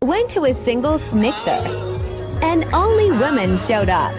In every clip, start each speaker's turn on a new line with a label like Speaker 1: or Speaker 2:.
Speaker 1: went to a singles mixer, and only women showed up.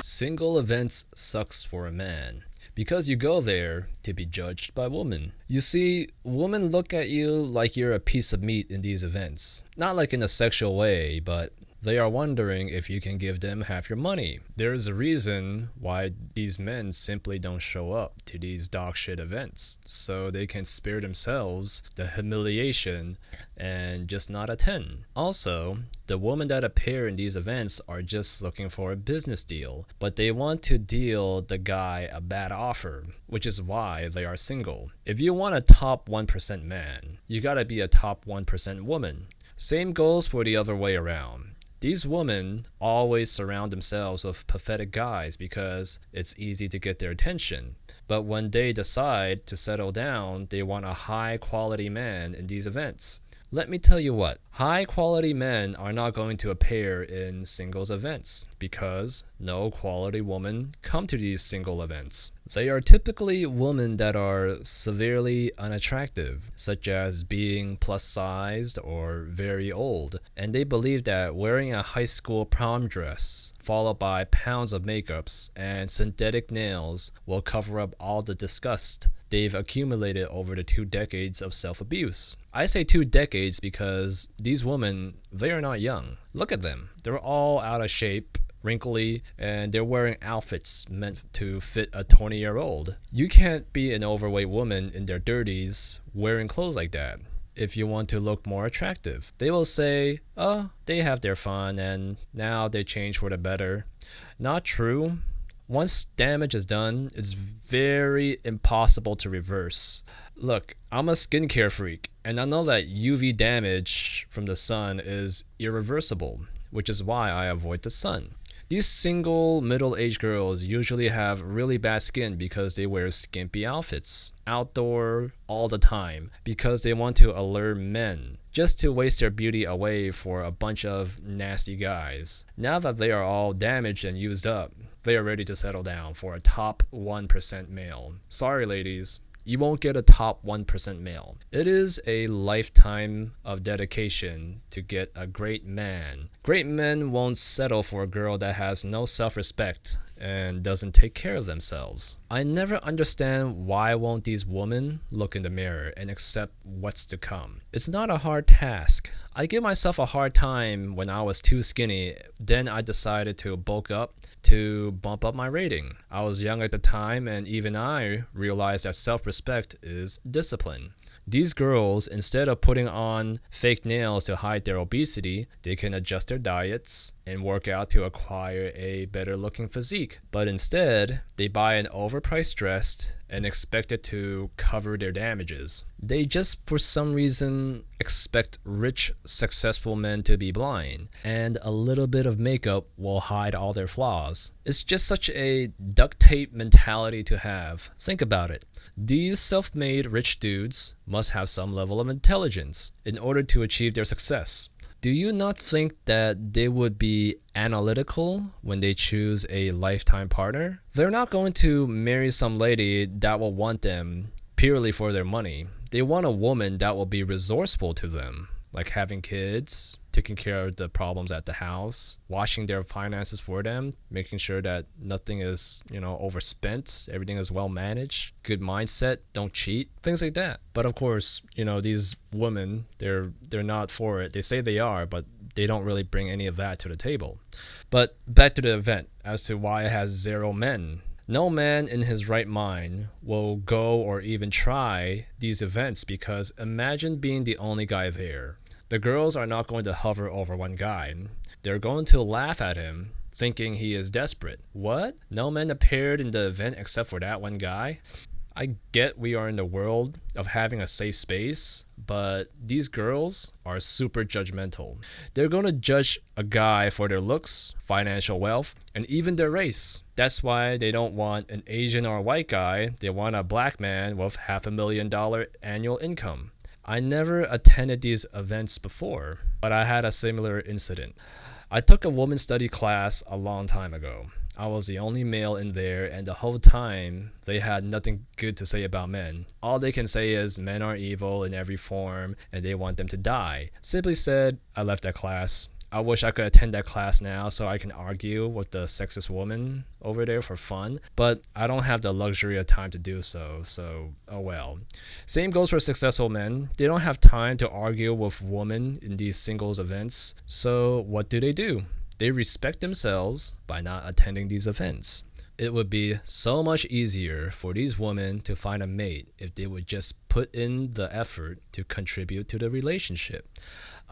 Speaker 2: Single events sucks for a man because you go there to be judged by women. You see, women look at you like you're a piece of meat in these events. Not like in a sexual way, but they are wondering if you can give them half your money. There is a reason why these men simply don't show up to these dogshit events, so they can spare themselves the humiliation and just not attend. Also, the women that appear in these events are just looking for a business deal, but they want to deal the guy a bad offer, which is why they are single. If you want a top 1% man, you gotta be a top 1% woman. Same goes for the other way around. These women always surround themselves with pathetic guys because it's easy to get their attention. But when they decide to settle down, they want a high quality man in these events. Let me tell you what, high quality men are not going to appear in singles events because no quality women come to these single events. They are typically women that are severely unattractive, such as being plus sized or very old, and they believe that wearing a high school prom dress, followed by pounds of makeups and synthetic nails, will cover up all the disgust they've accumulated over the 2 decades of self-abuse. I say 2 decades because these women, they are not young. Look at them. They're all out of shape, wrinkly, and they're wearing outfits meant to fit a 20-year-old. You can't be an overweight woman in their 30s wearing clothes like that if you want to look more attractive. They will say, oh, they have their fun and now they change for the better. Not true. Once damage is done, it's very impossible to reverse. Look, I'm a skincare freak, and I know that UV damage from the sun is irreversible, which is why I avoid the sun. These single middle-aged girls usually have really bad skin because they wear skimpy outfits, outdoor all the time, because they want to allure men, just to waste their beauty away for a bunch of nasty guys. Now that they are all damaged and used up, they are ready to settle down for a top 1% male. Sorry ladies, you won't get a top 1% male. It is a lifetime of dedication to get a great man. Great men won't settle for a girl that has no self-respect and doesn't take care of themselves. I never understand why won't these women look in the mirror and accept what's to come. It's not a hard task. I give myself a hard time when I was too skinny, then I decided to bulk up to bump up my rating. I was young at the time and even I realized that self-respect is discipline. These girls, instead of putting on fake nails to hide their obesity, they can adjust their diets and work out to acquire a better looking physique. But instead, they buy an overpriced dress and expect it to cover their damages. They just, for some reason, expect rich, successful men to be blind, and a little bit of makeup will hide all their flaws. It's just such a duct tape mentality to have. Think about it. These self-made rich dudes must have some level of intelligence in order to achieve their success. Do you not think that they would be analytical when they choose a lifetime partner? They're not going to marry some lady that will want them purely for their money. They want a woman that will be resourceful to them, like having kids, taking care of the problems at the house, watching their finances for them, making sure that nothing is, overspent, everything is well managed, good mindset, don't cheat, things like that. But of course, these women, they're not for it. They say they are, but they don't really bring any of that to the table. But back to the event as to why it has 0 men. No man in his right mind will go or even try these events because imagine being the only guy there. The girls are not going to hover over one guy. They're going to laugh at him, thinking he is desperate. What? No men appeared in the event except for that one guy? I get we are in the world of having a safe space, but these girls are super judgmental. They're going to judge a guy for their looks, financial wealth, and even their race. That's why they don't want an Asian or a white guy. They want a black man with $500,000 annual income. I never attended these events before, but I had a similar incident. I took a women's study class a long time ago. I was the only male in there, and the whole time they had nothing good to say about men. All they can say is men are evil in every form and they want them to die. Simply said, I left that class. I wish I could attend that class now so I can argue with the sexist woman over there for fun, but I don't have the luxury of time to do so, oh well. Same goes for successful men. They don't have time to argue with women in these singles events, so what do? They respect themselves by not attending these events. It would be so much easier for these women to find a mate if they would just put in the effort to contribute to the relationship.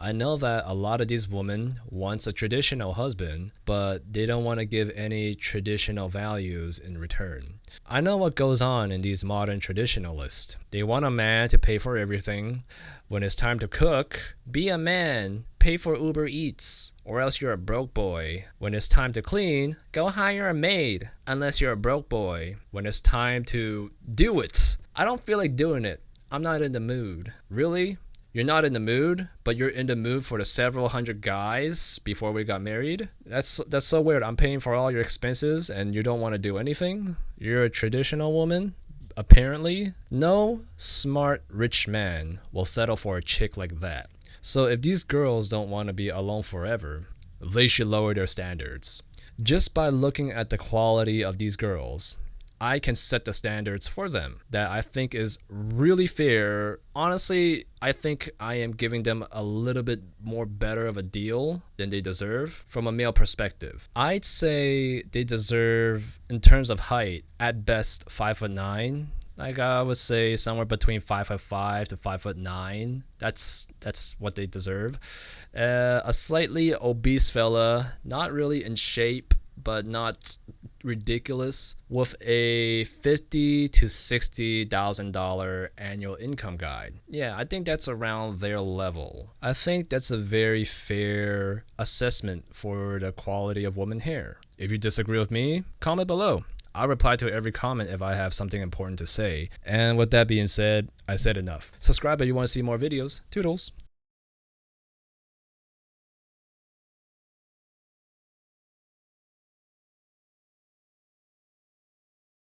Speaker 2: I know that a lot of these women wants a traditional husband, but they don't want to give any traditional values in return. I know what goes on in these modern traditionalists. They want a man to pay for everything. When it's time to cook, be a man, pay for Uber Eats, or else you're a broke boy. When it's time to clean, go hire a maid, unless you're a broke boy. When it's time to do it, I don't feel like doing it. I'm not in the mood. Really? You're not in the mood, but you're in the mood for the several hundred guys before we got married? That's so weird. I'm paying for all your expenses and you don't want to do anything? You're a traditional woman? Apparently. No smart rich man will settle for a chick like that. So if these girls don't want to be alone forever, they should lower their standards. Just by looking at the quality of these girls, I can set the standards for them that I think is really fair. Honestly, I think I am giving them a little bit more better of a deal than they deserve from a male perspective. I'd say they deserve, in terms of height, at best 5'9". Like I would say somewhere between 5'5" to 5'9". That's what they deserve. A slightly obese fella, not really in shape, but not ridiculous, with a $50,000 to $60,000 annual income guide. Yeah, I think that's around their level. I think that's a very fair assessment for the quality of woman hair. If you disagree with me, comment below. I'll reply to every comment if I have something important to say. And with that being said, I said enough. Subscribe if you want to see more videos. Toodles.